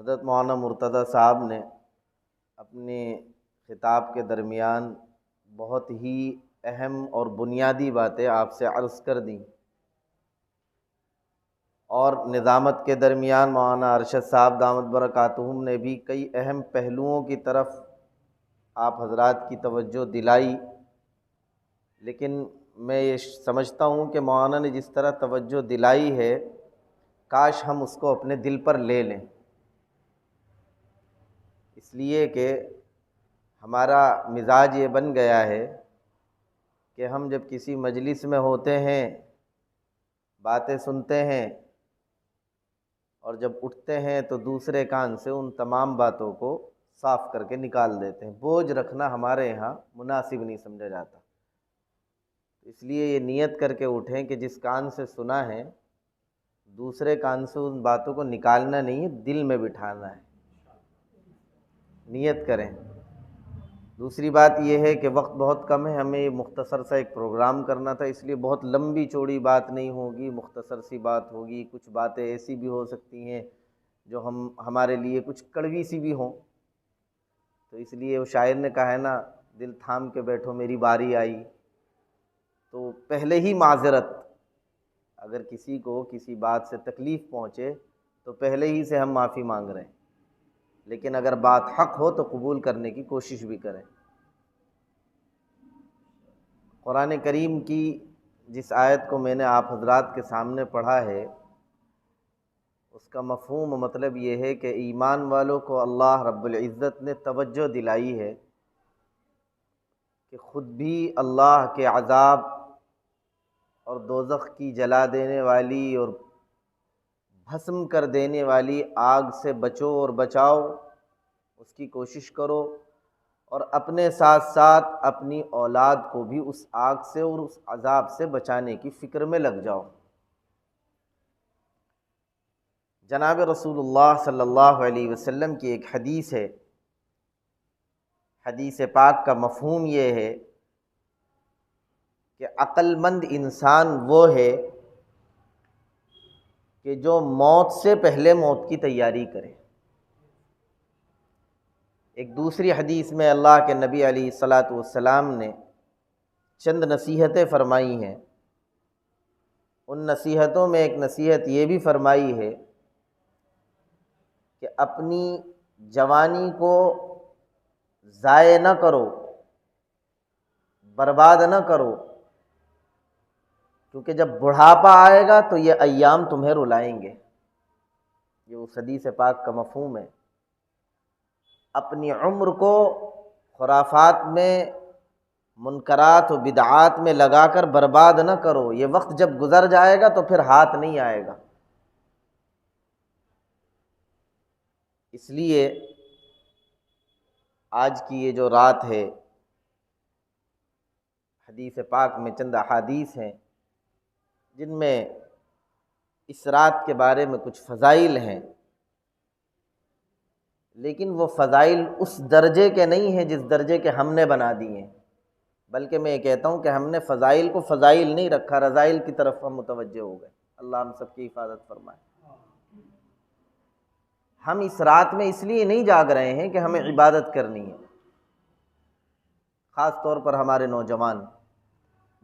حضرت مولانا مرتضیٰ صاحب نے اپنے خطاب کے درمیان بہت ہی اہم اور بنیادی باتیں آپ سے عرض کر دیں، اور نظامت کے درمیان مولانا ارشد صاحب دامت برکاتہم نے بھی کئی اہم پہلوؤں کی طرف آپ حضرات کی توجہ دلائی، لیکن میں یہ سمجھتا ہوں کہ مولانا نے جس طرح توجہ دلائی ہے کاش ہم اس کو اپنے دل پر لے لیں، اس لیے کہ ہمارا مزاج یہ بن گیا ہے کہ ہم جب کسی مجلس میں ہوتے ہیں، باتیں سنتے ہیں، اور جب اٹھتے ہیں تو دوسرے کان سے ان تمام باتوں کو صاف کر کے نکال دیتے ہیں۔ بوجھ رکھنا ہمارے یہاں مناسب نہیں سمجھا جاتا، اس لیے یہ نیت کر کے اٹھیں کہ جس کان سے سنا ہے دوسرے کان سے ان باتوں کو نکالنا نہیں ہے، دل میں بٹھانا ہے، نیت کریں۔ دوسری بات یہ ہے کہ وقت بہت کم ہے، ہمیں مختصر سا ایک پروگرام کرنا تھا، اس لیے بہت لمبی چوڑی بات نہیں ہوگی، مختصر سی بات ہوگی۔ کچھ باتیں ایسی بھی ہو سکتی ہیں جو ہمارے لیے کچھ کڑوی سی بھی ہوں، تو اس لیے وہ شاعر نے کہا ہے نا، دل تھام کے بیٹھو میری باری آئی، تو پہلے ہی معذرت، اگر کسی کو کسی بات سے تکلیف پہنچے تو پہلے ہی سے ہم معافی مانگ رہے ہیں، لیکن اگر بات حق ہو تو قبول کرنے کی کوشش بھی کریں۔ قرآن کریم کی جس آیت کو میں نے آپ حضرات کے سامنے پڑھا ہے، اس کا مفہوم و مطلب یہ ہے کہ ایمان والوں کو اللہ رب العزت نے توجہ دلائی ہے کہ خود بھی اللہ کے عذاب اور دوزخ کی جلا دینے والی اور بھسم کر دینے والی آگ سے بچو اور بچاؤ، اس کی کوشش کرو، اور اپنے ساتھ ساتھ اپنی اولاد کو بھی اس آگ سے اور اس عذاب سے بچانے کی فکر میں لگ جاؤ۔ جناب رسول اللہ صلی اللہ علیہ وسلم کی ایک حدیث ہے، حدیث پاک کا مفہوم یہ ہے کہ عقل مند انسان وہ ہے کہ جو موت سے پہلے موت کی تیاری کرے۔ ایک دوسری حدیث میں اللہ کے نبی علیہ الصلاۃ والسلام نے چند نصیحتیں فرمائی ہیں، ان نصیحتوں میں ایک نصیحت یہ بھی فرمائی ہے کہ اپنی جوانی کو ضائع نہ کرو، برباد نہ کرو، کیونکہ جب بڑھاپا آئے گا تو یہ ایام تمہیں رلائیں گے۔ یہ اس حدیث پاک کا مفہوم ہے۔ اپنی عمر کو خرافات میں، منکرات و بدعات میں لگا کر برباد نہ کرو، یہ وقت جب گزر جائے گا تو پھر ہاتھ نہیں آئے گا۔ اس لیے آج کی یہ جو رات ہے، حدیث پاک میں چند احادیث ہیں جن میں اس رات کے بارے میں کچھ فضائل ہیں، لیکن وہ فضائل اس درجے کے نہیں ہیں جس درجے کے ہم نے بنا دیے ہیں، بلکہ میں یہ کہتا ہوں کہ ہم نے فضائل کو فضائل نہیں رکھا، رذائل کی طرف ہم متوجہ ہو گئے۔ اللہ ہم سب کی حفاظت فرمائے۔ ہم اس رات میں اس لیے نہیں جاگ رہے ہیں کہ ہمیں عبادت کرنی ہے، خاص طور پر ہمارے نوجوان،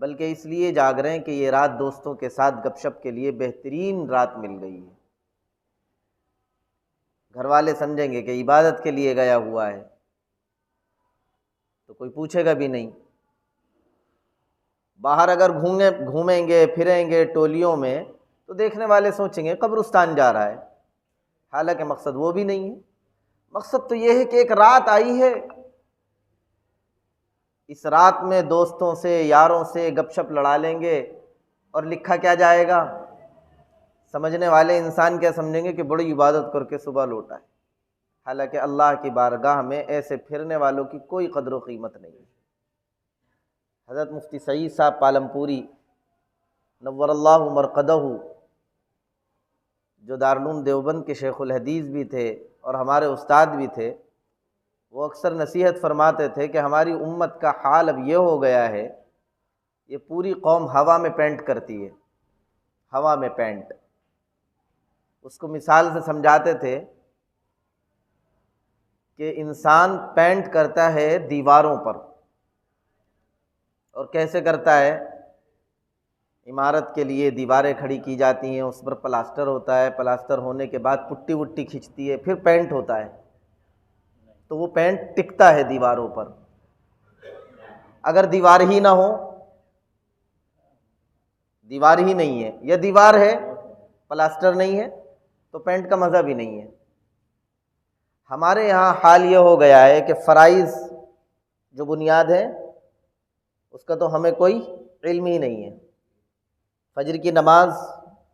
بلکہ اس لیے جاگ رہے ہیں کہ یہ رات دوستوں کے ساتھ گپ شپ کے لیے بہترین رات مل گئی ہے۔ گھر والے سمجھیں گے کہ عبادت کے لیے گیا ہوا ہے تو کوئی پوچھے گا بھی نہیں۔ باہر اگر گھومیں گے پھریں گے ٹولیوں میں تو دیکھنے والے سوچیں گے قبرستان جا رہا ہے، حالانکہ مقصد وہ بھی نہیں ہے۔ مقصد تو یہ ہے کہ ایک رات آئی ہے، اس رات میں دوستوں سے یاروں سے گپ شپ لڑا لیں گے، اور لکھا کیا جائے گا؟ سمجھنے والے انسان کیا سمجھیں گے کہ بڑی عبادت کر کے صبح لوٹا ہے، حالانکہ اللہ کی بارگاہ میں ایسے پھرنے والوں کی کوئی قدر و قیمت نہیں ہے۔ حضرت مفتی سعید صاحب پالمپوری نور اللہ مرقدہ، جو دارالعلوم دیوبند کے شیخ الحدیث بھی تھے اور ہمارے استاد بھی تھے، وہ اکثر نصیحت فرماتے تھے کہ ہماری امت کا حال اب یہ ہو گیا ہے، یہ پوری قوم ہوا میں پینٹ کرتی ہے، ہوا میں پینٹ۔ اس کو مثال سے سمجھاتے تھے کہ انسان پینٹ کرتا ہے دیواروں پر، اور کیسے کرتا ہے؟ عمارت کے لیے دیواریں کھڑی کی جاتی ہیں، اس پر پلاسٹر ہوتا ہے، پلاسٹر ہونے کے بعد پٹی وٹی کھنچتی ہے، پھر پینٹ ہوتا ہے، تو وہ پینٹ ٹکتا ہے دیواروں پر۔ اگر دیوار ہی نہ ہو، دیوار ہی نہیں ہے یا دیوار ہے پلاسٹر نہیں ہے، تو پینٹ کا مزہ بھی نہیں ہے۔ ہمارے یہاں حال یہ ہو گیا ہے کہ فرائض جو بنیاد ہے اس کا تو ہمیں کوئی علم ہی نہیں ہے۔ فجر کی نماز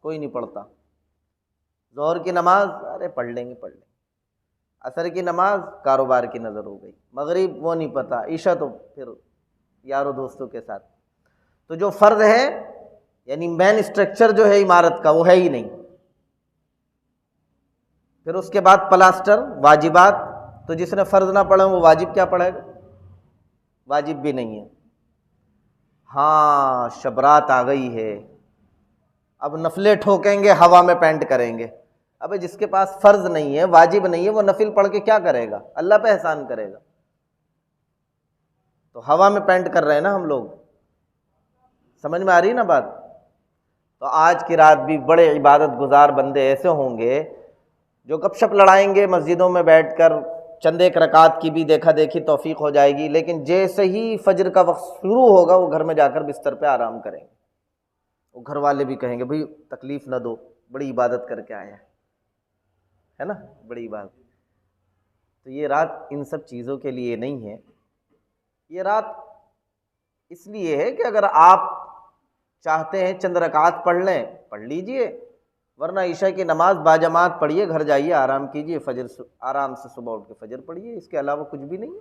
کوئی نہیں پڑھتا، ظہر کی نماز ارے پڑھ لیں گے، عصر کی نماز کاروبار کی نظر ہو گئی، مغرب وہ نہیں پتہ، عشاء تو پھر یاروں دوستوں کے ساتھ۔ تو جو فرض ہے یعنی مین اسٹرکچر جو ہے عمارت کا وہ ہے ہی نہیں۔ پھر اس کے بعد پلاسٹر، واجبات، تو جس نے فرض نہ پڑھا وہ واجب کیا پڑھے گا؟ واجب بھی نہیں ہے۔ ہاں شبرات آ گئی ہے، اب نفلیں ٹھوکیں گے، ہوا میں پینٹ کریں گے۔ ابے جس کے پاس فرض نہیں ہے، واجب نہیں ہے، وہ نفل پڑھ کے کیا کرے گا؟ اللہ پہ احسان کرے گا۔ تو ہوا میں پینٹ کر رہے ہیں نا ہم لوگ، سمجھ میں آ رہی نا بات؟ تو آج کی رات بھی بڑے عبادت گزار بندے ایسے ہوں گے جو گپ شپ لڑائیں گے مسجدوں میں بیٹھ کر، چند ایک رکعت کی بھی دیکھا دیکھی توفیق ہو جائے گی، لیکن جیسے ہی فجر کا وقت شروع ہوگا وہ گھر میں جا کر بستر پہ آرام کریں گے۔ وہ گھر والے بھی کہیں گے بھئی تکلیف نہ دو، بڑی عبادت کر کے آئے ہیں، ہے نا، بڑی عبادت۔ تو یہ رات ان سب چیزوں کے لیے نہیں ہے، یہ رات اس لیے ہے کہ اگر آپ چاہتے ہیں چند رکعات پڑھ لیں، پڑھ لیجئے، ورنہ عشاء کی نماز باجماعت پڑھیے، گھر جائیے آرام کیجئے، فجر آرام سے صبح اٹھ کے فجر پڑھیے، اس کے علاوہ کچھ بھی نہیں ہے۔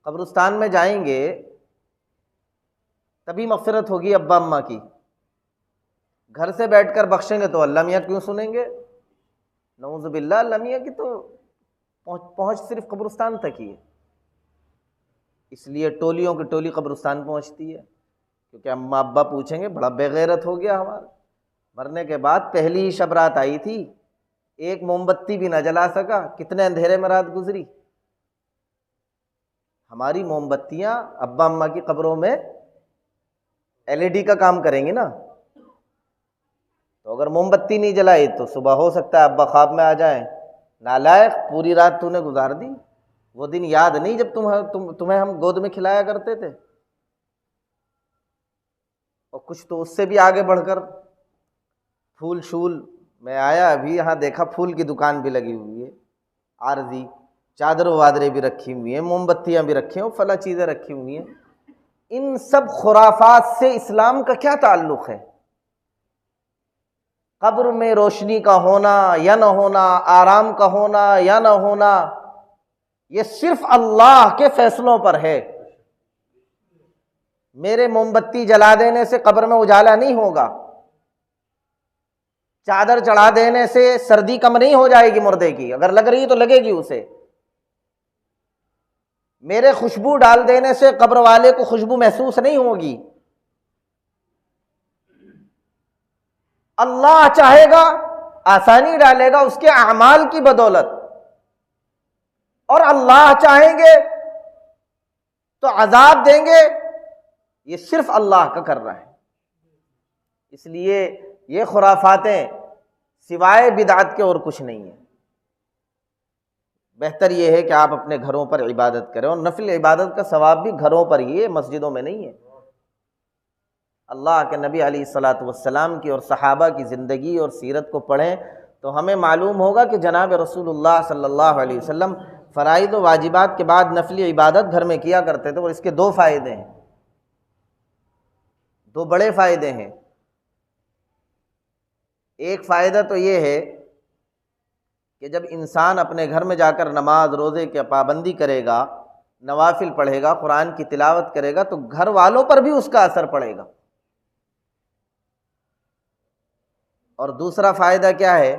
قبرستان میں جائیں گے تبھی مغفرت ہوگی ابا اماں کی، گھر سے بیٹھ کر بخشیں گے تو اللہ میاں کیوں سنیں گے؟ نعوذ باللہ، اللہ میاں کی تو پہنچ صرف قبرستان تک ہی ہے، اس لیے ٹولیوں کی ٹولی قبرستان پہنچتی ہے، کیونکہ اماں ابا پوچھیں گے بڑا بے غیرت ہو گیا ہمارا، مرنے کے بعد پہلی ہی شب رات آئی تھی، ایک موم بتی بھی نہ جلا سکا، کتنے اندھیرے میں رات گزری۔ ہماری موم بتیاں ابا اماں کی قبروں میں LED کا کام کریں گی نا، تو اگر موم بتی نہیں جلائی تو صبح ہو سکتا ہے ابا خواب میں آ جائیں، نالائق پوری رات تو نے گزار دی، وہ دن یاد نہیں جب تمہیں ہم گود میں کھلایا کرتے تھے۔ اور کچھ تو اس سے بھی آگے بڑھ کر پھول شول، میں آیا ابھی یہاں دیکھا پھول کی دکان بھی لگی ہوئی ہے، عارضی چادر و وادریں بھی رکھی ہوئی ہیں، موم بتیاں بھی رکھی ہیں، فلاں چیزیں رکھی ہوئی ہیں۔ ان سب خرافات سے اسلام کا کیا تعلق ہے؟ قبر میں روشنی کا ہونا یا نہ ہونا، آرام کا ہونا یا نہ ہونا، یہ صرف اللہ کے فیصلوں پر ہے۔ میرے موم بتی جلا دینے سے قبر میں اجالا نہیں ہوگا، چادر چڑھا دینے سے سردی کم نہیں ہو جائے گی مردے کی، اگر لگ رہی تو لگے گی اسے۔ میرے خوشبو ڈال دینے سے قبر والے کو خوشبو محسوس نہیں ہوگی۔ اللہ چاہے گا آسانی ڈالے گا اس کے اعمال کی بدولت، اور اللہ چاہیں گے تو عذاب دیں گے، یہ صرف اللہ کا کر رہا ہے۔ اس لیے یہ خرافاتیں سوائے بدعت کے اور کچھ نہیں ہیں۔ بہتر یہ ہے کہ آپ اپنے گھروں پر عبادت کریں، اور نفل عبادت کا ثواب بھی گھروں پر ہی ہے، مسجدوں میں نہیں ہے۔ اللہ کے نبی علیہ الصلاۃ والسلام کی اور صحابہ کی زندگی اور سیرت کو پڑھیں تو ہمیں معلوم ہوگا کہ جناب رسول اللہ صلی اللہ علیہ وسلم فرائض و واجبات کے بعد نفلی عبادت گھر میں کیا کرتے تھے، اور اس کے دو فائدے ہیں، دو بڑے فائدے ہیں۔ ایک فائدہ تو یہ ہے کہ جب انسان اپنے گھر میں جا کر نماز روزے کی پابندی کرے گا، نوافل پڑھے گا، قرآن کی تلاوت کرے گا، تو گھر والوں پر بھی اس کا اثر پڑے گا۔ اور دوسرا فائدہ کیا ہے؟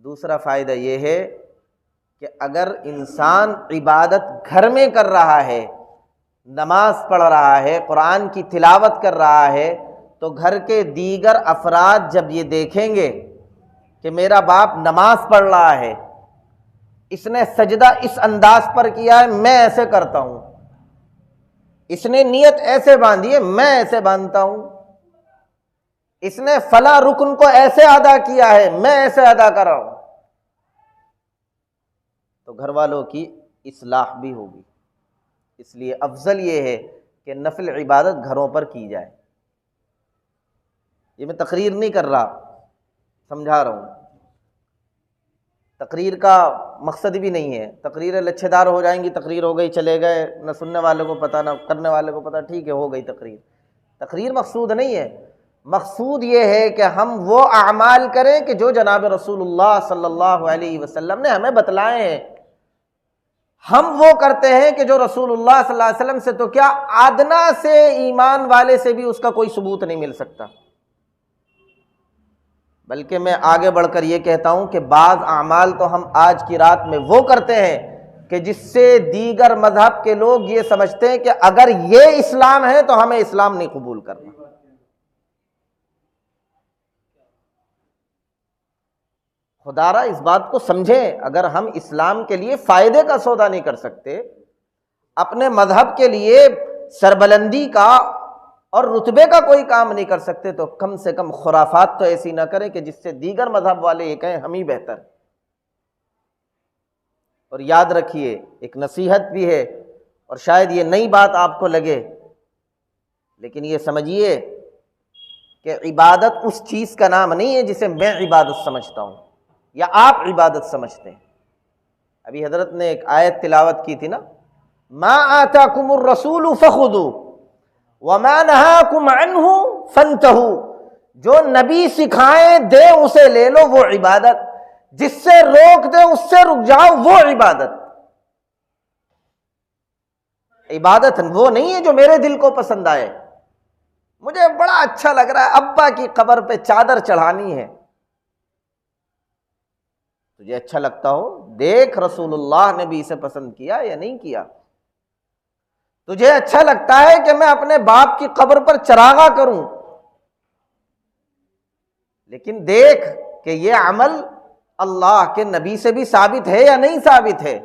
دوسرا فائدہ یہ ہے کہ اگر انسان عبادت گھر میں کر رہا ہے، نماز پڑھ رہا ہے، قرآن کی تلاوت کر رہا ہے، تو گھر کے دیگر افراد جب یہ دیکھیں گے کہ میرا باپ نماز پڑھ رہا ہے، اس نے سجدہ اس انداز پر کیا ہے، میں ایسے کرتا ہوں، اس نے نیت ایسے باندھی ہے، میں ایسے باندھتا ہوں، اس نے فلاں رکن کو ایسے ادا کیا ہے، میں ایسے ادا کر رہا ہوں، تو گھر والوں کی اصلاح بھی ہوگی۔ اس لیے افضل یہ ہے کہ نفل عبادت گھروں پر کی جائے۔ یہ میں تقریر نہیں کر رہا، سمجھا رہا ہوں، تقریر کا مقصد بھی نہیں ہے، تقریریں لچھے دار ہو جائیں گی، تقریر ہو گئی چلے گئے، نہ سننے والے کو پتہ نہ کرنے والے کو پتہ، ٹھیک ہے ہو گئی تقریر۔ تقریر مقصود نہیں ہے، مقصود یہ ہے کہ ہم وہ اعمال کریں کہ جو جناب رسول اللہ صلی اللہ علیہ وسلم نے ہمیں بتلائے ہیں، ہم وہ کرتے ہیں کہ جو رسول اللہ صلی اللہ علیہ وسلم سے تو کیا ادنا سے ایمان والے سے بھی اس کا کوئی ثبوت نہیں مل سکتا۔ بلکہ میں آگے بڑھ کر یہ کہتا ہوں کہ بعض اعمال تو ہم آج کی رات میں وہ کرتے ہیں کہ جس سے دیگر مذہب کے لوگ یہ سمجھتے ہیں کہ اگر یہ اسلام ہے تو ہمیں اسلام نہیں قبول کرنا۔ خدا را اس بات کو سمجھیں، اگر ہم اسلام کے لیے فائدے کا سودا نہیں کر سکتے، اپنے مذہب کے لیے سربلندی کا اور رتبے کا کوئی کام نہیں کر سکتے، تو کم سے کم خرافات تو ایسی نہ کریں کہ جس سے دیگر مذہب والے یہ کہیں ہم ہی بہتر۔ اور یاد رکھیے، ایک نصیحت بھی ہے، اور شاید یہ نئی بات آپ کو لگے، لیکن یہ سمجھیے کہ عبادت اس چیز کا نام نہیں ہے جسے میں عبادت سمجھتا ہوں یا آپ عبادت سمجھتے ہیں۔ ابھی حضرت نے ایک آیت تلاوت کی تھی نا، ما آتاکم الرسول فخذوا وما نہاکم عنہ فانتہوا، جو نبی سکھائیں دے اسے لے لو، وہ عبادت، جس سے روک دے اس سے رک جاؤ، وہ عبادت۔ عبادت وہ نہیں ہے جو میرے دل کو پسند آئے، مجھے بڑا اچھا لگ رہا ہے ابا کی قبر پہ چادر چڑھانی ہے، تجھے اچھا لگتا ہو، دیکھ رسول اللہ نے بھی اسے پسند کیا یا نہیں کیا۔ تجھے اچھا لگتا ہے کہ میں اپنے باپ کی قبر پر چراغاں کروں، لیکن دیکھ کہ یہ عمل اللہ کے نبی سے بھی ثابت ہے یا نہیں ثابت ہے۔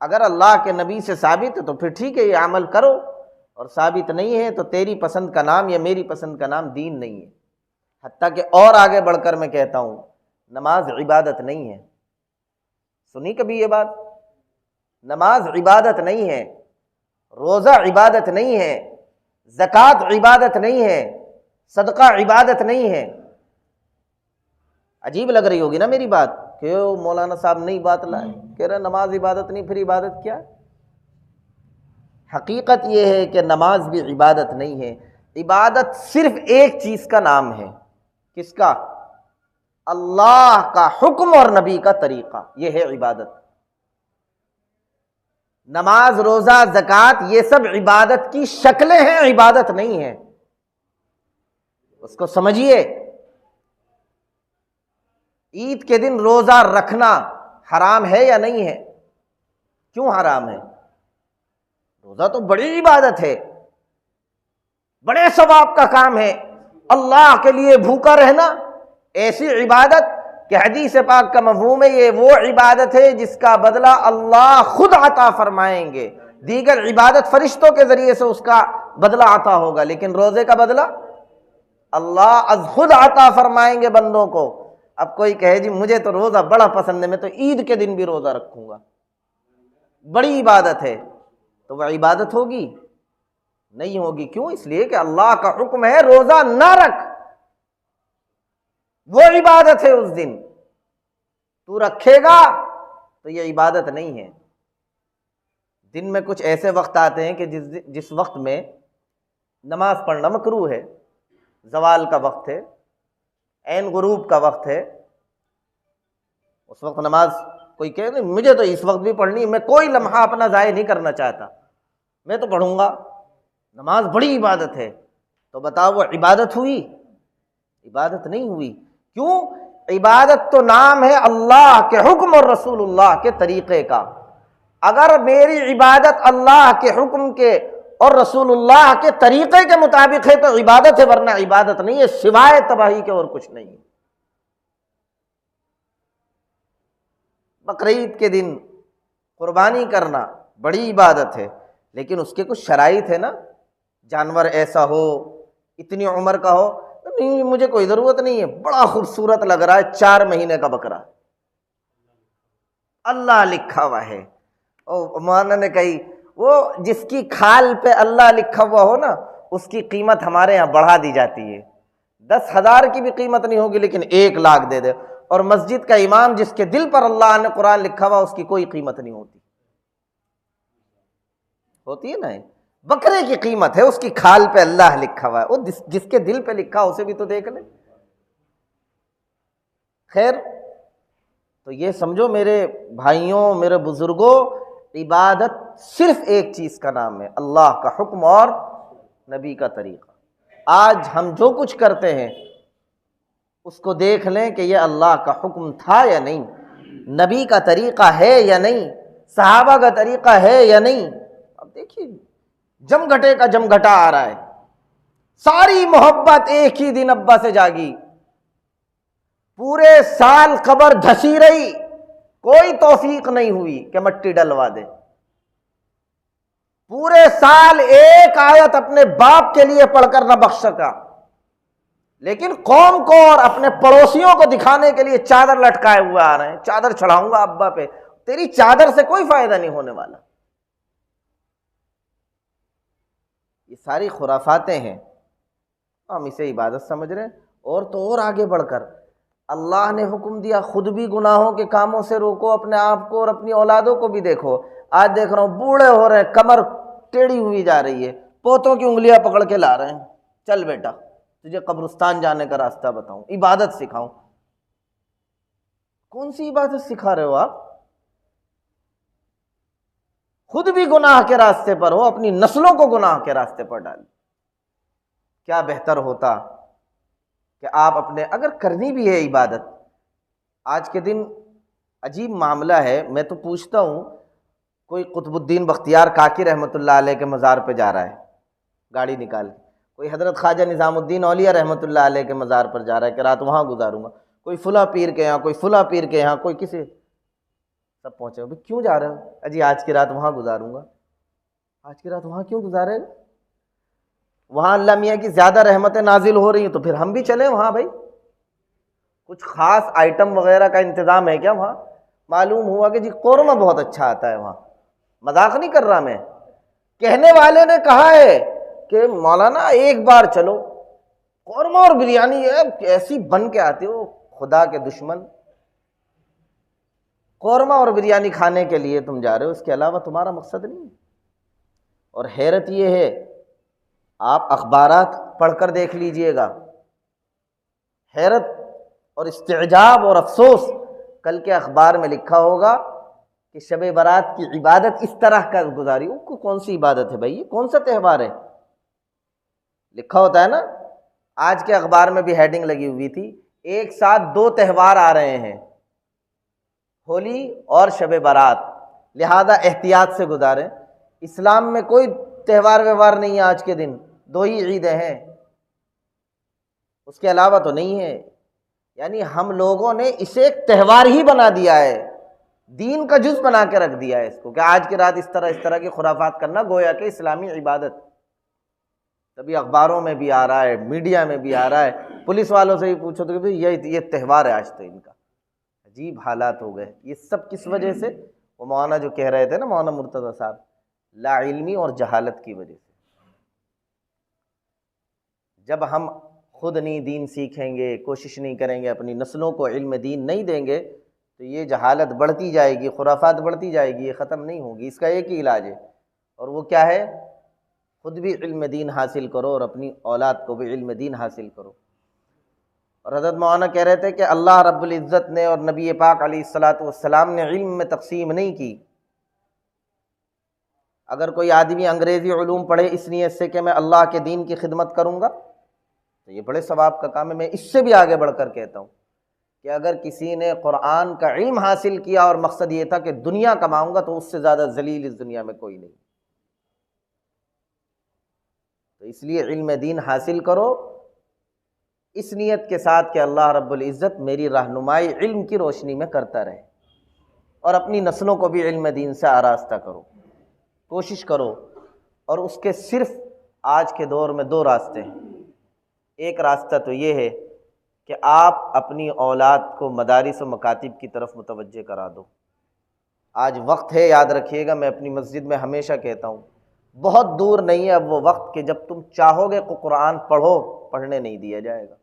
اگر اللہ کے نبی سے ثابت ہے تو پھر ٹھیک ہے یہ عمل کرو، اور ثابت نہیں ہے تو تیری پسند کا نام یا میری پسند کا نام دین نہیں ہے۔ حتیٰ کہ اور آگے بڑھ کر میں کہتا ہوں، نماز عبادت نہیں ہے۔ سنی کبھی یہ بات؟ نماز عبادت نہیں ہے، روزہ عبادت نہیں ہے، زکوٰۃ عبادت نہیں ہے، صدقہ عبادت نہیں ہے۔ عجیب لگ رہی ہوگی نا میری بات کہ مولانا صاحب نئی بات لائے، کہہ رہے نماز عبادت نہیں، پھر عبادت کیا؟ حقیقت یہ ہے کہ نماز بھی عبادت نہیں ہے۔ عبادت صرف ایک چیز کا نام ہے، کس کا؟ اللہ کا حکم اور نبی کا طریقہ، یہ ہے عبادت۔ نماز، روزہ، زکوٰۃ یہ سب عبادت کی شکلیں ہیں، عبادت نہیں ہے، اس کو سمجھیے۔ عید کے دن روزہ رکھنا حرام ہے یا نہیں ہے؟ کیوں حرام ہے؟ روزہ تو بڑی عبادت ہے، بڑے ثواب کا کام ہے، اللہ کے لیے بھوکا رہنا ایسی عبادت کہ حدیث پاک کا مفہوم ہے یہ وہ عبادت ہے جس کا بدلہ اللہ خود عطا فرمائیں گے۔ دیگر عبادت فرشتوں کے ذریعے سے اس کا بدلہ عطا ہوگا، لیکن روزے کا بدلہ اللہ از خود عطا فرمائیں گے بندوں کو۔ اب کوئی کہے جی مجھے تو روزہ بڑا پسند ہے، میں تو عید کے دن بھی روزہ رکھوں گا، بڑی عبادت ہے، تو وہ عبادت ہوگی؟ نہیں ہوگی۔ کیوں؟ اس لیے کہ اللہ کا حکم ہے روزہ نہ رکھ، وہ عبادت ہے اس دن، تو رکھے گا تو یہ عبادت نہیں ہے۔ دن میں کچھ ایسے وقت آتے ہیں کہ جس وقت میں نماز پڑھنا مکروہ ہے، زوال کا وقت ہے، عین غروب کا وقت ہے، اس وقت نماز کوئی کہے نہیں مجھے تو اس وقت بھی پڑھنی ہے، میں کوئی لمحہ اپنا ضائع نہیں کرنا چاہتا، میں تو پڑھوں گا، نماز بڑی عبادت ہے، تو بتاؤ وہ عبادت ہوئی؟ عبادت نہیں ہوئی۔ کیوں؟ عبادت تو نام ہے اللہ کے حکم اور رسول اللہ کے طریقے کا۔ اگر میری عبادت اللہ کے حکم کے اور رسول اللہ کے طریقے کے مطابق ہے تو عبادت ہے، ورنہ عبادت نہیں ہے، سوائے تباہی کے اور کچھ نہیں ہے۔ بقرعید کے دن قربانی کرنا بڑی عبادت ہے، لیکن اس کے کچھ شرائط ہے نا، جانور ایسا ہو، اتنی عمر کا ہو۔ نہیں مجھے کوئی ضرورت نہیں ہے، بڑا خوبصورت لگ رہا ہے 4 مہینے کا بکرا، اللہ لکھا ہوا ہے۔ مولانا نے کہی وہ جس کی کھال پہ اللہ لکھا ہوا ہو نا، اس کی قیمت ہمارے یہاں بڑھا دی جاتی ہے، 10,000 کی بھی قیمت نہیں ہوگی لیکن 1,00,000 دے دے۔ اور مسجد کا امام جس کے دل پر اللہ نے قرآن لکھا ہوا، اس کی کوئی قیمت نہیں ہوتی ہے نا۔ بکرے کی قیمت ہے، اس کی کھال پہ اللہ لکھا ہوا ہے، وہ جس کے دل پہ لکھا اسے بھی تو دیکھ لیں۔ خیر، تو یہ سمجھو میرے بھائیوں، میرے بزرگوں، عبادت صرف ایک چیز کا نام ہے، اللہ کا حکم اور نبی کا طریقہ۔ آج ہم جو کچھ کرتے ہیں اس کو دیکھ لیں کہ یہ اللہ کا حکم تھا یا نہیں، نبی کا طریقہ ہے یا نہیں، صحابہ کا طریقہ ہے یا نہیں۔ اب دیکھیے جم گھٹے کا جم گھٹا آ رہا ہے، ساری محبت ایک ہی دن ابا سے جاگی، پورے سال قبر دھسی رہی، کوئی توفیق نہیں ہوئی کہ مٹی ڈلوا دے۔ پورے سال ایک آیت اپنے باپ کے لیے پڑھ کر نہ بخش سکا، لیکن قوم کو اور اپنے پڑوسیوں کو دکھانے کے لیے چادر لٹکائے ہوئے آ رہے ہیں، چادر چڑھاؤں گا ابا پہ۔ تیری چادر سے کوئی فائدہ نہیں ہونے والا۔ یہ ساری خرافاتیں ہیں، ہم اسے عبادت سمجھ رہے ہیں۔ اور تو اور آگے بڑھ کر اللہ نے حکم دیا خود بھی گناہوں کے کاموں سے روکو اپنے آپ کو اور اپنی اولادوں کو بھی۔ دیکھو آج دیکھ رہا ہوں بوڑھے ہو رہے ہیں، کمر ٹیڑھی ہوئی جا رہی ہے، پوتوں کی انگلیاں پکڑ کے لا رہے ہیں، چل بیٹا تجھے قبرستان جانے کا راستہ بتاؤں، عبادت سکھاؤں۔ کون سی عبادت سکھا رہے ہو آپ؟ خود بھی گناہ کے راستے پر ہو، اپنی نسلوں کو گناہ کے راستے پر ڈال۔ کیا بہتر ہوتا کہ آپ اپنے، اگر کرنی بھی ہے عبادت، آج کے دن عجیب معاملہ ہے، میں تو پوچھتا ہوں، کوئی قطب الدین بختیار کاکی رحمۃ اللہ علیہ کے مزار پہ جا رہا ہے گاڑی نکال کے، کوئی حضرت خواجہ نظام الدین اولیاء رحمۃ اللہ علیہ کے مزار پر جا رہا ہے کہ رات وہاں گزاروں گا، کوئی فلاں پیر کے یہاں، کوئی فلاں پیر کے یہاں، کوئی کسی، سب پہنچے ہو کیوں جا رہے ہو؟ اجی آج کی رات وہاں گزاروں گا۔ آج کی رات وہاں کیوں گزارے؟ وہاں اللہ میاں کی زیادہ رحمتیں نازل ہو رہی ہیں، تو پھر ہم بھی چلیں وہاں۔ بھائی کچھ خاص آئٹم وغیرہ کا انتظام ہے کیا وہاں؟ معلوم ہوا کہ جی قورمہ بہت اچھا آتا ہے وہاں، مذاق نہیں کر رہا میں، کہنے والے نے کہا ہے کہ مولانا ایک بار چلو، قورمہ اور بریانی ایسی بن کے آتی ہو، خدا کے دشمن، قورمہ اور بریانی کھانے کے لیے تم جا رہے ہو، اس کے علاوہ تمہارا مقصد نہیں ہے۔ اور حیرت یہ ہے، آپ اخبارات پڑھ کر دیکھ لیجئے گا، حیرت اور استعجاب اور افسوس، کل کے اخبار میں لکھا ہوگا کہ شب برات کی عبادت اس طرح کا گزاری۔ کو کون سی عبادت ہے بھائی؟ یہ کون سا تہوار ہے؟ لکھا ہوتا ہے نا، آج کے اخبار میں بھی ہیڈنگ لگی ہوئی تھی، ایک ساتھ 2 تہوار آ رہے ہیں، ہولی اور شب برات، لہذا احتیاط سے گزاریں۔ اسلام میں کوئی تہوار ویوار نہیں ہے، آج کے دن 2 ہی عیدیں ہیں، اس کے علاوہ تو نہیں ہے۔ یعنی ہم لوگوں نے اسے ایک تہوار ہی بنا دیا ہے، دین کا جز بنا کے رکھ دیا ہے اس کو، کہ آج کی رات اس طرح کی خرافات کرنا گویا کہ اسلامی عبادت۔ تبھی اخباروں میں بھی آ رہا ہے، میڈیا میں بھی آ رہا ہے، پولیس والوں سے ہی پوچھو تو کہ یہ تہوار ہے آج تو ان کا۔ عجیب حالات ہو گئے۔ یہ سب کس وجہ سے؟ وہ مولانا جو کہہ رہے تھے نا، مولانا مرتضیٰ صاحب، لا علمی اور جہالت کی وجہ سے۔ جب ہم خود نہیں دین سیکھیں گے، کوشش نہیں کریں گے، اپنی نسلوں کو علم دین نہیں دیں گے، تو یہ جہالت بڑھتی جائے گی، خرافات بڑھتی جائے گی، یہ ختم نہیں ہوگی۔ اس کا ایک ہی علاج ہے، اور وہ کیا ہے؟ خود بھی علم دین حاصل کرو اور اپنی اولاد کو بھی علم دین حاصل کرو۔ اور حضرت مولانا کہہ رہے تھے کہ اللہ رب العزت نے اور نبی پاک علیہ الصلاۃ والسلام نے علم میں تقسیم نہیں کی۔ اگر کوئی آدمی انگریزی علوم پڑھے اس نیت سے کہ میں اللہ کے دین کی خدمت کروں گا، تو یہ بڑے ثواب کا کام ہے۔ میں اس سے بھی آگے بڑھ کر کہتا ہوں کہ اگر کسی نے قرآن کا علم حاصل کیا اور مقصد یہ تھا کہ دنیا کماؤں گا، تو اس سے زیادہ ذلیل اس دنیا میں کوئی نہیں۔ تو اس لیے علم دین حاصل کرو اس نیت کے ساتھ کہ اللہ رب العزت میری رہنمائی علم کی روشنی میں کرتا رہے، اور اپنی نسلوں کو بھی علم دین سے آراستہ کرو، کوشش کرو۔ اور اس کے صرف آج کے دور میں دو راستے ہیں۔ ایک راستہ تو یہ ہے کہ آپ اپنی اولاد کو مدارس و مکاتب کی طرف متوجہ کرا دو۔ آج وقت ہے، یاد رکھیے گا، میں اپنی مسجد میں ہمیشہ کہتا ہوں، بہت دور نہیں ہے اب وہ وقت کہ جب تم چاہو گے کہ قرآن پڑھو، پڑھنے نہیں دیا جائے گا۔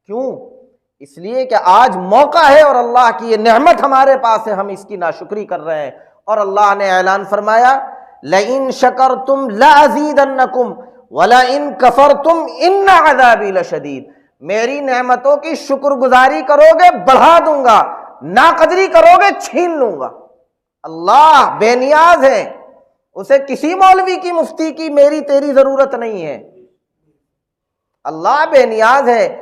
کیوں؟ اس لیے کہ آج موقع ہے اور اللہ کی یہ نعمت ہمارے پاس ہے، ہم اس کی ناشکری کر رہے ہیں۔ اور اللہ نے اعلان فرمایا لَإِن شَكَرْتُمْ لَأَزِيدَنَّكُمْ وَلَئِن كَفَرْتُمْ إِنَّ عَذَابِي لَشَدِيدٌ، میری نعمتوں کی شکر گزاری کرو گے بڑھا دوں گا، ناقدری کرو گے چھین لوں گا۔ اللہ بے نیاز ہے، اسے کسی مولوی کی مفتی کی میری تیری ضرورت نہیں ہے۔ اللہ بے نیاز ہے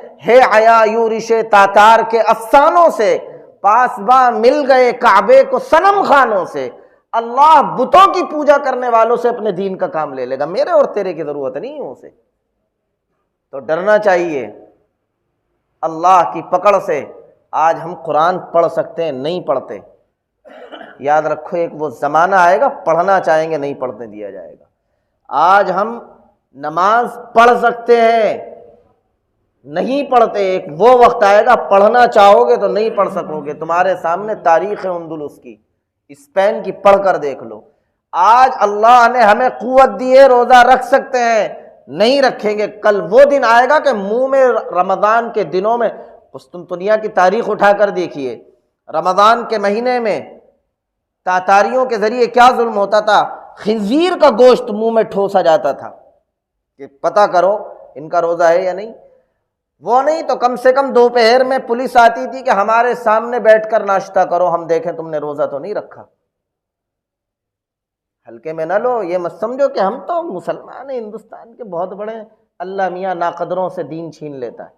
عیا یورش تاتار کے افسانوں سے، پاسباں مل گئے کعبے کو صنم خانوں سے۔ اللہ بتوں کی پوجا کرنے والوں سے اپنے دین کا کام لے لے گا، میرے اور تیرے کی ضرورت نہیں ہے اسے۔ تو ڈرنا چاہیے اللہ کی پکڑ سے۔ آج ہم قرآن پڑھ سکتے ہیں، نہیں پڑھتے۔ یاد رکھو ایک وہ زمانہ آئے گا پڑھنا چاہیں گے نہیں پڑھنے دیا جائے گا۔ آج ہم نماز پڑھ سکتے ہیں، نہیں پڑھتے، ایک وہ وقت آئے گا پڑھنا چاہو گے تو نہیں پڑھ سکو گے۔ تمہارے سامنے تاریخ اندلس کی، اسپین کی پڑھ کر دیکھ لو۔ آج اللہ نے ہمیں قوت دی ہے، روزہ رکھ سکتے ہیں، نہیں رکھیں گے۔ کل وہ دن آئے گا کہ منہ میں رمضان کے دنوں میں، قسطنطنیہ کی تاریخ اٹھا کر دیکھیے، رمضان کے مہینے میں تاتاریوں کے ذریعے کیا ظلم ہوتا تھا، خنزیر کا گوشت منہ میں ٹھوسا جاتا تھا کہ پتہ کرو ان کا روزہ ہے یا نہیں۔ وہ نہیں تو کم سے کم دوپہر میں پولیس آتی تھی کہ ہمارے سامنے بیٹھ کر ناشتہ کرو، ہم دیکھیں تم نے روزہ تو نہیں رکھا۔ ہلکے میں نہ لو، یہ مت سمجھو کہ ہم تو مسلمان ہیں، ہندوستان کے بہت بڑے ہیں، اللہ میاں ناقدروں سے دین چھین لیتا ہے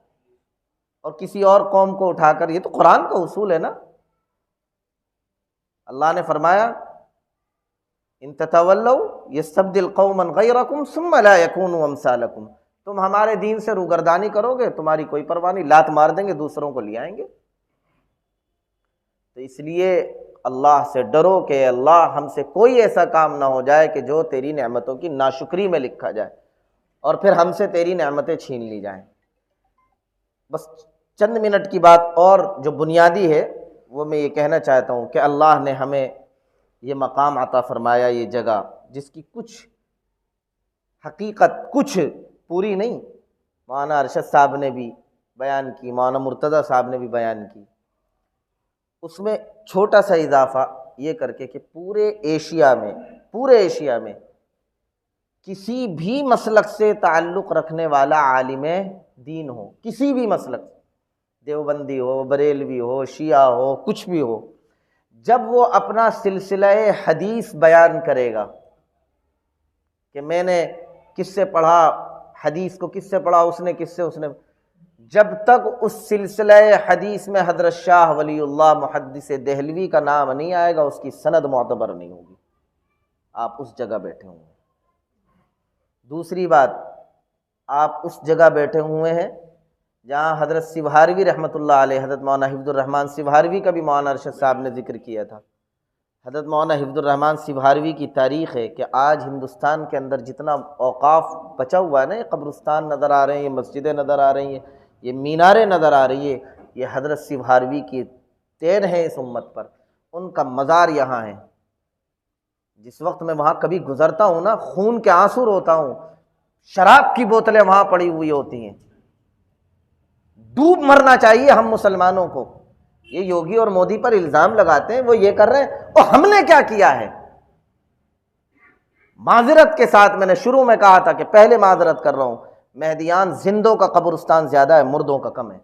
اور کسی اور قوم کو اٹھا کر۔ یہ تو قرآن کا اصول ہے نا۔ اللہ نے فرمایا ان تتولوا یستبدل قوما غیرکم ثم لا یکونوا امثالکم، تم ہمارے دین سے روگردانی کرو گے، تمہاری کوئی پرواہ نہیں، لات مار دیں گے، دوسروں کو لے آئیں گے۔ تو اس لیے اللہ سے ڈرو کہ اللہ ہم سے کوئی ایسا کام نہ ہو جائے کہ جو تیری نعمتوں کی ناشکری میں لکھا جائے اور پھر ہم سے تیری نعمتیں چھین لی جائیں۔ بس چند منٹ کی بات اور جو بنیادی ہے وہ میں یہ کہنا چاہتا ہوں کہ اللہ نے ہمیں یہ مقام عطا فرمایا، یہ جگہ جس کی کچھ حقیقت، کچھ پوری نہیں، مولانا ارشد صاحب نے بھی بیان کی، مولانا مرتضیٰ صاحب نے بھی بیان کی، اس میں چھوٹا سا اضافہ یہ کر کے کہ پورے ایشیا میں کسی بھی مسلک سے تعلق رکھنے والا عالم دین ہو، کسی بھی مسلک، دیوبندی ہو، بریلوی ہو، شیعہ ہو، کچھ بھی ہو، جب وہ اپنا سلسلہ حدیث بیان کرے گا کہ میں نے کس سے پڑھا، حدیث کو کس سے پڑھا، اس نے کس سے، اس نے، جب تک اس سلسلہ حدیث میں حضرت شاہ ولی اللہ محدث دہلوی کا نام نہیں آئے گا، اس کی سند معتبر نہیں ہوگی۔ آپ اس جگہ بیٹھے ہوئے ہیں۔ دوسری بات، آپ اس جگہ بیٹھے ہوئے ہیں جہاں حضرت سیوہاروی رحمۃ اللہ علیہ، حضرت مولانا حفظ الرحمن سیوہاروی کا بھی مولانا ارشد صاحب نے ذکر کیا تھا۔ حضرت مولانا حفظ الرحمن سیوہاروی کی تاریخ ہے کہ آج ہندوستان کے اندر جتنا اوقاف بچا ہوا ہے نا، یہ قبرستان نظر آ رہے ہیں، یہ مسجدیں نظر آ رہی ہیں، یہ میناریں نظر آ رہی ہے، یہ حضرت سیوہاروی کی دین ہے اس امت پر۔ ان کا مزار یہاں ہے۔ جس وقت میں وہاں کبھی گزرتا ہوں نا، خون کے آنسو روتا ہوں۔ شراب کی بوتلیں وہاں پڑی ہوئی ہوتی ہیں۔ ڈوب مرنا چاہیے ہم مسلمانوں کو۔ یہ یوگی اور مودی پر الزام لگاتے ہیں، وہ یہ کر رہے ہیں، اور ہم نے کیا کیا ہے؟ معذرت کے ساتھ میں نے شروع میں کہا تھا کہ پہلے معذرت کر رہا ہوں، مہدیان زندوں کا قبرستان زیادہ ہے، مردوں کا کم ہے۔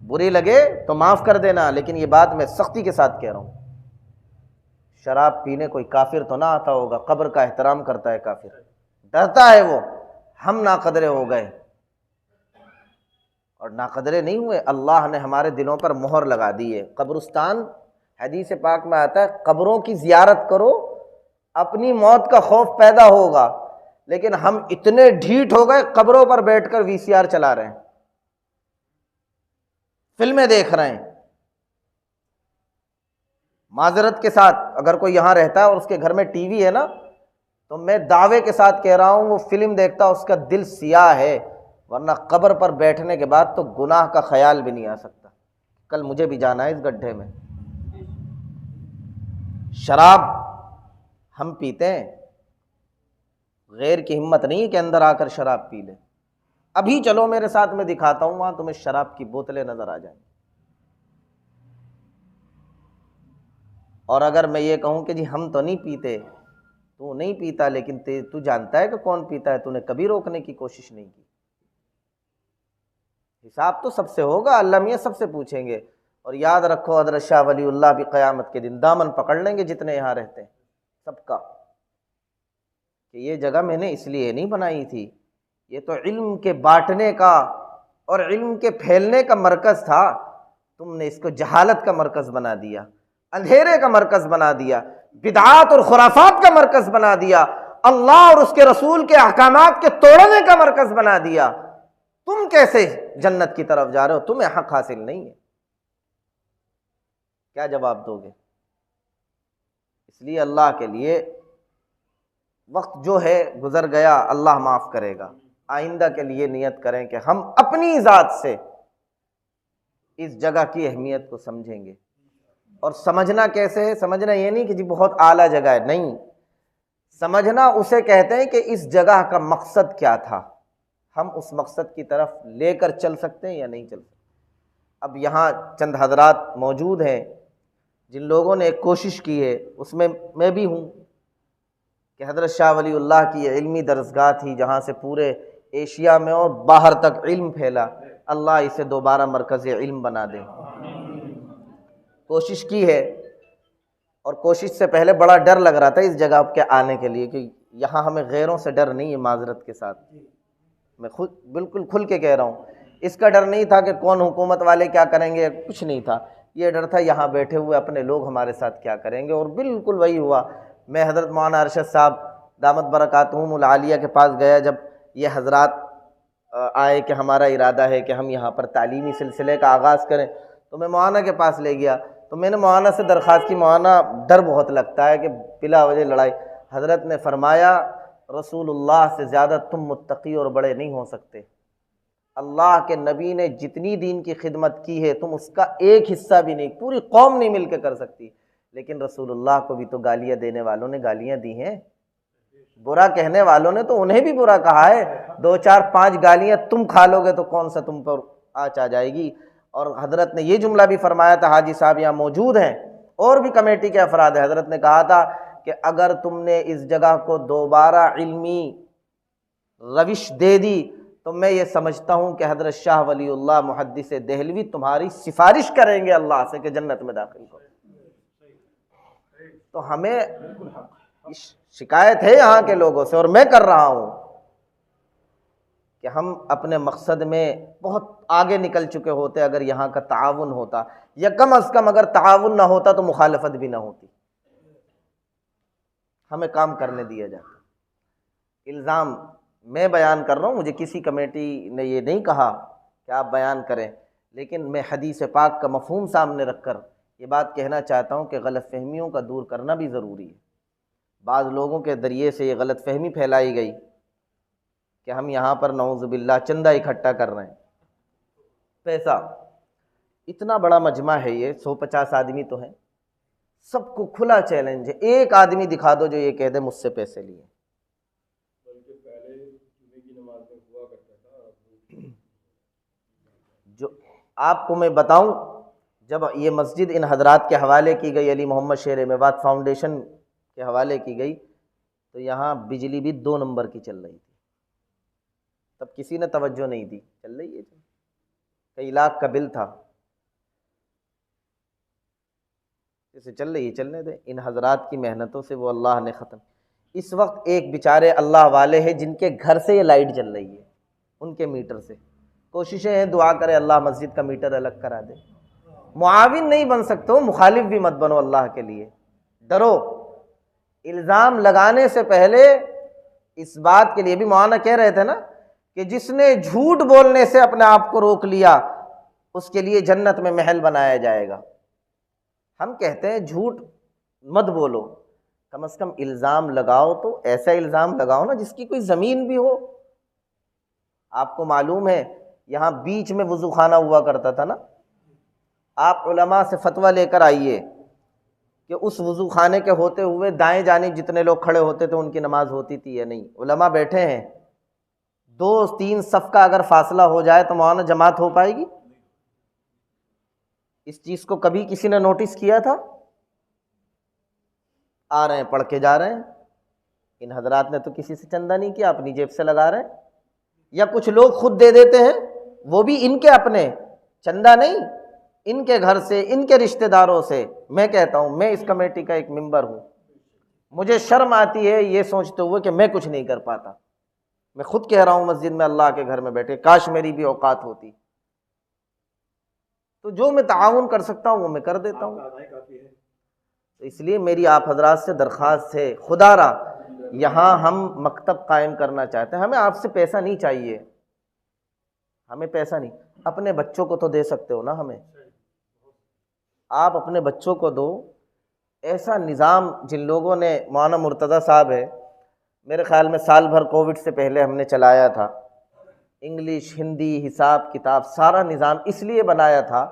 بری لگے تو معاف کر دینا، لیکن یہ بات میں سختی کے ساتھ کہہ رہا ہوں۔ شراب پینے کوئی کافر تو نہ آتا ہوگا، قبر کا احترام کرتا ہے کافر، ڈرتا ہے وہ۔ ہم ناقدرے ہو گئے، اور ناقدرے نہیں ہوئے، اللہ نے ہمارے دلوں پر مہر لگا دی ہے۔ قبرستان، حدیث پاک میں آتا ہے قبروں کی زیارت کرو، اپنی موت کا خوف پیدا ہوگا، لیکن ہم اتنے ڈھیٹ ہو گئے قبروں پر بیٹھ کر VCR چلا رہے ہیں۔ فلمیں دیکھ رہے ہیں۔ معذرت کے ساتھ اگر کوئی یہاں رہتا ہے اور اس کے گھر میں ٹی وی ہے نا، تو میں دعوے کے ساتھ کہہ رہا ہوں وہ فلم دیکھتا اس کا دل سیاہ ہے، ورنہ قبر پر بیٹھنے کے بعد تو گناہ کا خیال بھی نہیں آ سکتا، کل مجھے بھی جانا ہے اس گڈھے میں۔ شراب ہم پیتے ہیں، غیر کی ہمت نہیں ہے کہ اندر آ کر شراب پی لے۔ ابھی چلو میرے ساتھ، میں دکھاتا ہوں، وہاں تمہیں شراب کی بوتلیں نظر آ جائیں۔ اور اگر میں یہ کہوں کہ جی ہم تو نہیں پیتے، تو نہیں پیتا، لیکن تو جانتا ہے کہ کون پیتا ہے، تو نے کبھی روکنے کی کوشش نہیں کی۔ حساب تو سب سے ہوگا، اللہ میاں سب سے پوچھیں گے۔ اور یاد رکھو حضرت شاہ ولی اللہ بھی قیامت کے دن دامن پکڑ لیں گے جتنے یہاں رہتے ہیں سب کا، کہ یہ جگہ میں نے اس لیے نہیں بنائی تھی، یہ تو علم کے بانٹنے کا اور علم کے پھیلنے کا مرکز تھا، تم نے اس کو جہالت کا مرکز بنا دیا، اندھیرے کا مرکز بنا دیا، بدعات اور خرافات کا مرکز بنا دیا، اللہ اور اس کے رسول کے احکامات کے توڑنے کا مرکز بنا دیا۔ تم کیسے جنت کی طرف جا رہے ہو؟ تمہیں حق حاصل نہیں ہے، کیا جواب دو گے؟ اس لیے اللہ کے لیے وقت جو ہے گزر گیا، اللہ معاف کرے گا، آئندہ کے لیے نیت کریں کہ ہم اپنی ذات سے اس جگہ کی اہمیت کو سمجھیں گے۔ اور سمجھنا کیسے ہے؟ سمجھنا یہ نہیں کہ جی بہت اعلیٰ جگہ ہے، نہیں، سمجھنا اسے کہتے ہیں کہ اس جگہ کا مقصد کیا تھا، ہم اس مقصد کی طرف لے کر چل سکتے ہیں یا نہیں چل سکتے۔ اب یہاں چند حضرات موجود ہیں جن لوگوں نے ایک کوشش کی ہے، اس میں میں بھی ہوں، کہ حضرت شاہ ولی اللہ کی یہ علمی درسگاہ تھی جہاں سے پورے ایشیا میں اور باہر تک علم پھیلا، اللہ اسے دوبارہ مرکز علم بنا دے۔ کوشش کی ہے، اور کوشش سے پہلے بڑا ڈر لگ رہا تھا اس جگہ کے آنے کے لیے، کہ یہاں ہمیں غیروں سے ڈر نہیں ہے، معذرت کے ساتھ میں خود بالکل کھل کے کہہ رہا ہوں، اس کا ڈر نہیں تھا کہ کون حکومت والے کیا کریں گے، کچھ نہیں تھا، یہ ڈر تھا یہاں بیٹھے ہوئے اپنے لوگ ہمارے ساتھ کیا کریں گے، اور بالکل وہی ہوا۔ میں حضرت مولانا ارشد صاحب دامت برکاتہم العالیہ کے پاس گیا جب یہ حضرات آئے کہ ہمارا ارادہ ہے کہ ہم یہاں پر تعلیمی سلسلے کا آغاز کریں، تو میں مولانا کے پاس لے گیا، تو میں نے مولانا سے درخواست کی، مولانا ڈر بہت لگتا ہے کہ بلا وجہ لڑائی۔ حضرت نے فرمایا رسول اللہ سے زیادہ تم متقی اور بڑے نہیں ہو سکتے، اللہ کے نبی نے جتنی دین کی خدمت کی ہے تم اس کا ایک حصہ بھی نہیں، پوری قوم نہیں مل کے کر سکتی، لیکن رسول اللہ کو بھی تو گالیاں دینے والوں نے گالیاں دی ہیں، برا کہنے والوں نے تو انہیں بھی برا کہا ہے، 2 4 5 گالیاں تم کھا لو گے تو کون سا تم پر آنچ آ جائے گی۔ اور حضرت نے یہ جملہ بھی فرمایا تھا، حاجی صاحب یہاں موجود ہیں اور بھی کمیٹی کے افراد ہیں، حضرت نے کہا تھا کہ اگر تم نے اس جگہ کو دوبارہ علمی روش دے دی تو میں یہ سمجھتا ہوں کہ حضرت شاہ ولی اللہ محدث دہلوی تمہاری سفارش کریں گے اللہ سے کہ جنت میں داخل کرو۔ تو ہمیں شکایت ہے یہاں کے لوگوں سے، اور میں کر رہا ہوں، کہ ہم اپنے مقصد میں بہت آگے نکل چکے ہوتے اگر یہاں کا تعاون ہوتا، یا کم از کم اگر تعاون نہ ہوتا تو مخالفت بھی نہ ہوتی، ہمیں کام کرنے دیا جاتا۔ الزام میں بیان کر رہا ہوں، مجھے کسی کمیٹی نے یہ نہیں کہا کہ آپ بیان کریں، لیکن میں حدیث پاک کا مفہوم سامنے رکھ کر یہ بات کہنا چاہتا ہوں کہ غلط فہمیوں کا دور کرنا بھی ضروری ہے۔ بعض لوگوں کے ذریعے سے یہ غلط فہمی پھیلائی گئی کہ ہم یہاں پر نعوذ باللہ چندہ اکٹھا کر رہے ہیں، پیسہ، اتنا بڑا مجمع ہے یہ، 150 آدمی تو ہیں، سب کو کھلا چیلنج ہے، ایک آدمی دکھا دو جو یہ کہہ دے مجھ سے پیسے لیے۔ جو آپ کو میں بتاؤں، جب یہ مسجد ان حضرات کے حوالے کی گئی، علی محمد شیر میوات فاؤنڈیشن کے حوالے کی گئی، تو یہاں بجلی بھی 2 نمبر کی چل رہی تھی، تب کسی نے توجہ نہیں دی، چل رہی ہے، کئی لاکھ کا بل تھا، اسے چل رہی ہے، چلنے دیں، ان حضرات کی محنتوں سے وہ اللہ نے ختم۔ اس وقت ایک بیچارے اللہ والے ہیں جن کے گھر سے یہ لائٹ جل رہی ہے، ان کے میٹر سے، کوششیں ہیں، دعا کرے اللہ مسجد کا میٹر الگ کرا دے۔ معاون نہیں بن سکتے ہو، مخالف بھی مت بنو اللہ کے لیے، ڈرو۔ الزام لگانے سے پہلے اس بات کے لیے بھی مولانا کہہ رہے تھے نا کہ جس نے جھوٹ بولنے سے اپنے آپ کو روک لیا اس کے لیے جنت میں محل بنایا جائے گا۔ ہم کہتے ہیں جھوٹ مت بولو، کم از کم الزام لگاؤ تو ایسا الزام لگاؤ نا جس کی کوئی زمین بھی ہو۔ آپ کو معلوم ہے یہاں بیچ میں وضو خانہ ہوا کرتا تھا نا، آپ علماء سے فتویٰ لے کر آئیے کہ اس وضو خانے کے ہوتے ہوئے دائیں جانب جتنے لوگ کھڑے ہوتے تھے ان کی نماز ہوتی تھی یا نہیں؟ علماء بیٹھے ہیں، 2-3 صف کا اگر فاصلہ ہو جائے تو مولانا جماعت ہو پائے گی؟ اس چیز کو کبھی کسی نے نوٹس کیا تھا؟ آ رہے ہیں پڑھ کے جا رہے ہیں، ان حضرات نے تو کسی سے چندہ نہیں کیا، اپنی جیب سے لگا رہے ہیں، یا کچھ لوگ خود دے دیتے ہیں، وہ بھی ان کے اپنے، چندہ نہیں، ان کے گھر سے، ان کے رشتہ داروں سے۔ میں کہتا ہوں میں اس کمیٹی کا ایک ممبر ہوں، مجھے شرم آتی ہے یہ سوچتے ہوئے کہ میں کچھ نہیں کر پاتا۔ میں خود کہہ رہا ہوں مسجد میں اللہ کے گھر میں بیٹھے، کاش میری بھی اوقات ہوتی، تو جو میں تعاون کر سکتا ہوں وہ میں کر دیتا ہوں۔ تو اس لیے میری آپ حضرات سے درخواست ہے، خدا را یہاں ہم مکتب قائم کرنا چاہتے ہیں، ہمیں آپ سے پیسہ نہیں چاہیے، ہمیں پیسہ نہیں، اپنے بچوں کو تو دے سکتے ہو نا ہمیں، آپ اپنے بچوں کو دو۔ ایسا نظام جن لوگوں نے، مولانا مرتضیٰ صاحب ہے، میرے خیال میں سال بھر کووڈ سے پہلے ہم نے چلایا تھا، انگلش، ہندی، حساب کتاب سارا نظام اس لیے بنایا تھا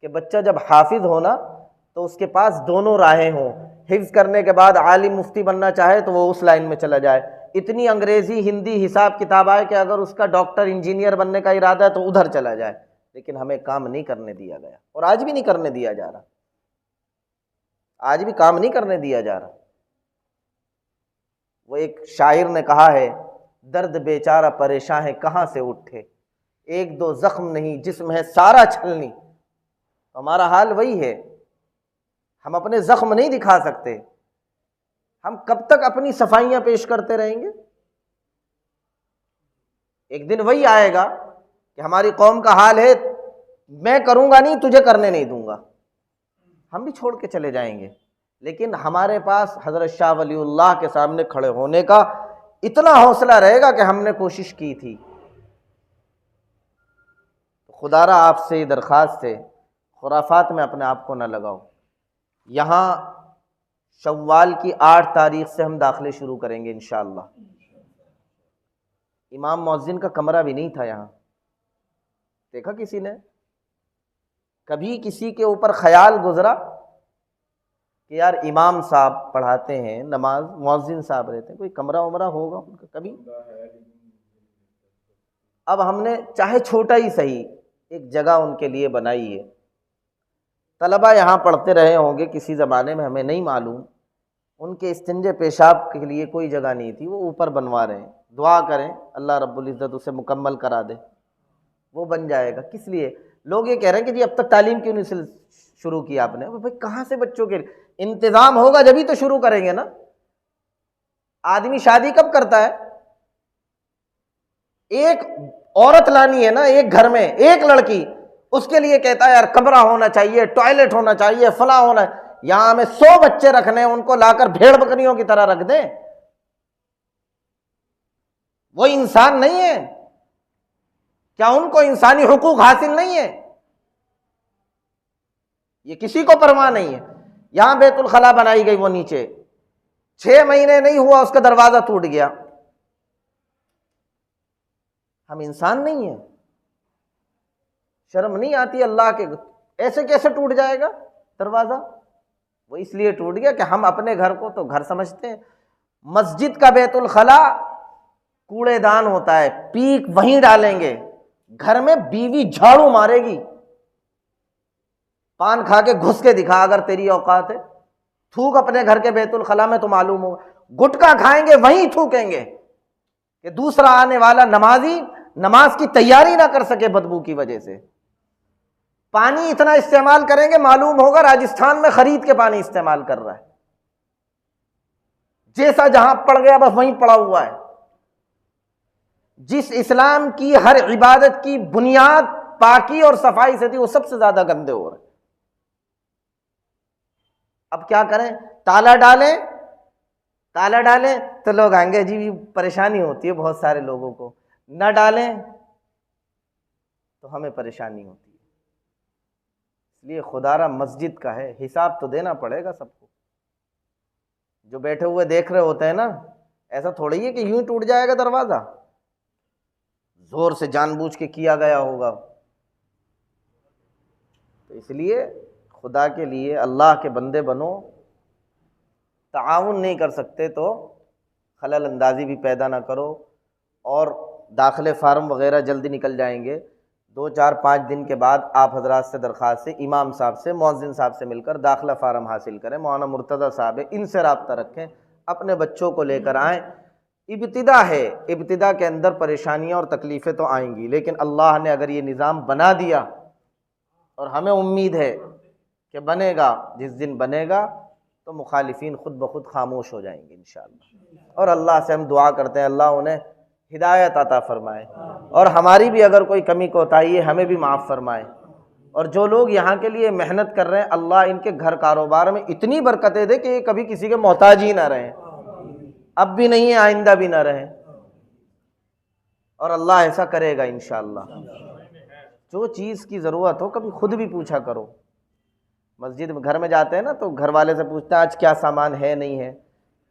کہ بچہ جب حافظ ہونا تو اس کے پاس دونوں راہیں ہوں، حفظ کرنے کے بعد عالم مفتی بننا چاہے تو وہ اس لائن میں چلا جائے۔ اتنی انگریزی، ہندی، حساب کتاب آئے کہ اگر اس کا ڈاکٹر، انجینئر بننے کا ارادہ ہے تو ادھر چلا جائے، لیکن ہمیں کام نہیں کرنے دیا گیا، اور آج بھی نہیں کرنے دیا جا رہا، آج بھی کام نہیں کرنے دیا جا رہا۔ وہ ایک شاعر نے کہا ہے، درد بیچارہ پریشاں ہے کہاں سے اٹھے، 1-2 زخم نہیں جسم ہے سارا چھلنی۔ ہمارا حال وہی ہے، ہم اپنے زخم نہیں دکھا سکتے، ہم کب تک اپنی صفائیاں پیش کرتے رہیں گے؟ ایک دن وہی آئے گا کہ ہماری قوم کا حال ہے، میں کروں گا نہیں، تجھے کرنے نہیں دوں گا، ہم بھی چھوڑ کے چلے جائیں گے۔ لیکن ہمارے پاس حضرت شاہ ولی اللہ کے سامنے کھڑے ہونے کا اتنا حوصلہ رہے گا کہ ہم نے کوشش کی تھی۔ خدا را آپ سے درخواست ہے، خرافات میں اپنے آپ کو نہ لگاؤ۔ یہاں شوال کی 8 تاریخ سے ہم داخلے شروع کریں گے انشاءاللہ۔ امام مؤذن کا کمرہ بھی نہیں تھا یہاں، دیکھا کسی نے؟ کبھی کسی کے اوپر خیال گزرا کہ یار امام صاحب پڑھاتے ہیں نماز، مؤذن صاحب رہتے ہیں، کوئی کمرہ ومرہ ہوگا ان کا؟ کبھی؟ اب ہم نے چاہے چھوٹا ہی صحیح ایک جگہ ان کے لیے بنائی ہے۔ طلبہ یہاں پڑھتے رہے ہوں گے کسی زمانے میں، ہمیں نہیں معلوم، ان کے استنجے پیشاب کے لیے کوئی جگہ نہیں تھی، وہ اوپر بنوا رہے ہیں، دعا کریں اللہ رب العزت اسے مکمل کرا دے، وہ بن جائے گا۔ کس لیے؟ لوگ یہ کہہ رہے ہیں کہ جی اب تک تعلیم کیوں نہیں شروع کی آپ نے؟ بھائی کہاں سے بچوں کے انتظام ہوگا جبھی تو شروع کریں گے نا۔ آدمی شادی کب کرتا ہے؟ ایک عورت لانی ہے نا ایک گھر میں، ایک لڑکی، اس کے لیے کہتا ہے یار کمرہ ہونا چاہیے، ٹوائلٹ ہونا چاہیے، فلاں ہونا ہے۔ یہاں ہمیں 100 بچے رکھنے، ان کو لا کر بھیڑ بکریوں کی طرح رکھ دیں، وہ انسان نہیں ہے کیا؟ ان کو انسانی حقوق حاصل نہیں ہے؟ یہ کسی کو پرواہ نہیں ہے۔ یہاں بیت الخلا بنائی گئی، وہ نیچے 6 مہینے نہیں ہوا اس کا دروازہ ٹوٹ گیا۔ ہم انسان نہیں ہیں؟ شرم نہیں آتی اللہ کے؟ ایسے کیسے ٹوٹ جائے گا دروازہ؟ وہ اس لیے ٹوٹ گیا کہ ہم اپنے گھر کو تو گھر سمجھتے ہیں۔ مسجد کا بیت الخلا کوڑے دان ہوتا ہے، پیک وہیں ڈالیں گے، گھر میں بیوی جھاڑو مارے گی، پان کھا کے گھس کے دکھا اگر تیری اوقات ہے، تھوک اپنے گھر کے بیت الخلا میں تو معلوم ہوگا، گٹکا کھائیں گے وہیں تھوکیں گے کہ دوسرا آنے والا نمازی نماز کی تیاری نہ کر سکے بدبو کی وجہ سے۔ پانی اتنا استعمال کریں گے معلوم ہوگا راجستھان میں خرید کے پانی استعمال کر رہا ہے، جیسا جہاں پڑ گیا بس وہیں پڑا ہوا ہے۔ جس اسلام کی ہر عبادت کی بنیاد پاکی اور صفائی سے تھی، وہ سب سے زیادہ گندے ہو رہے ہیں۔ اب کیا کریں؟ تالا ڈالیں تو لوگ آئیں گے، جی پریشانی ہوتی ہے بہت سارے لوگوں کو، نہ ڈالیں تو ہمیں پریشانی ہوتی ہے۔ اس لیے خدا را مسجد کا ہے، حساب تو دینا پڑے گا سب کو۔ جو بیٹھے ہوئے دیکھ رہے ہوتے ہیں نا، ایسا تھوڑی ہے کہ یوں ٹوٹ جائے گا دروازہ، زور سے جان بوجھ کے کیا گیا ہوگا۔ تو اس لیے خدا کے لیے اللہ کے بندے بنو، تعاون نہیں کر سکتے تو خلل اندازی بھی پیدا نہ کرو۔ اور داخلے فارم وغیرہ جلدی نکل جائیں گے، 2-4-5 دن کے بعد آپ حضرات سے درخواست ہے، امام صاحب سے، مؤذن صاحب سے مل کر داخلہ فارم حاصل کریں، مولانا مرتضیٰ صاحب ہے، ان سے رابطہ رکھیں، اپنے بچوں کو لے کر آئیں۔ ابتدا ہے، ابتدا کے اندر پریشانیاں اور تکلیفیں تو آئیں گی، لیکن اللہ نے اگر یہ نظام بنا دیا، اور ہمیں امید ہے کہ بنے گا، جس دن بنے گا تو مخالفین خود بخود خاموش ہو جائیں گے انشاءاللہ۔ اور اللہ سے ہم دعا کرتے ہیں اللہ انہیں ہدایت عطا فرمائے، اور ہماری بھی اگر کوئی کمی کوتاہی ہے ہمیں بھی معاف فرمائے۔ اور جو لوگ یہاں کے لیے محنت کر رہے ہیں، اللہ ان کے گھر کاروبار میں اتنی برکتیں دے کہ یہ کبھی کسی کے محتاج ہی نہ رہیں، اب بھی نہیں ہے، آئندہ بھی نہ رہیں، اور اللہ ایسا کرے گا انشاءاللہ۔ جو چیز کی ضرورت ہو کبھی خود بھی پوچھا کرو۔ مسجد میں گھر میں جاتے ہیں نا تو گھر والے سے پوچھتے ہیں آج کیا سامان ہے نہیں ہے۔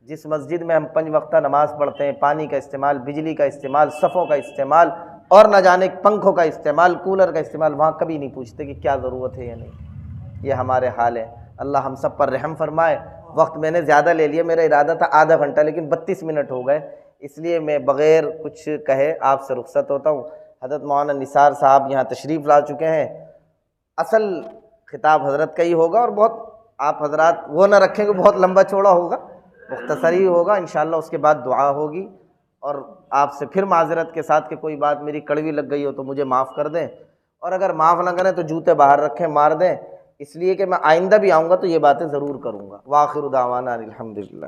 جس مسجد میں ہم 5 وقتہ نماز پڑھتے ہیں، پانی کا استعمال، بجلی کا استعمال، صفوں کا استعمال، اور نہ جانے پنکھوں کا استعمال، کولر کا استعمال، وہاں کبھی نہیں پوچھتے کہ کیا ضرورت ہے یا نہیں۔ یہ ہمارے حال ہے۔ اللہ ہم سب پر رحم فرمائے۔ وقت میں نے زیادہ لے لیا، میرا ارادہ تھا آدھا گھنٹہ، لیکن 32 منٹ ہو گئے، اس لیے میں بغیر کچھ کہے آپ سے رخصت ہوتا ہوں۔ حضرت مولانا نثار صاحب یہاں تشریف لا چکے ہیں۔ اصل خطاب حضرت کا ہی ہوگا، اور بہت آپ حضرات وہ نہ رکھیں کہ بہت لمبا چوڑا ہوگا، مختصر ہی ہوگا انشاءاللہ۔ اس کے بعد دعا ہوگی، اور آپ سے پھر معذرت کے ساتھ کہ کوئی بات میری کڑوی لگ گئی ہو تو مجھے معاف کر دیں، اور اگر معاف نہ کریں تو جوتے باہر رکھیں، مار دیں، اس لیے کہ میں آئندہ بھی آؤں گا تو یہ باتیں ضرور کروں گا۔ وآخر دعوانا الحمدللہ۔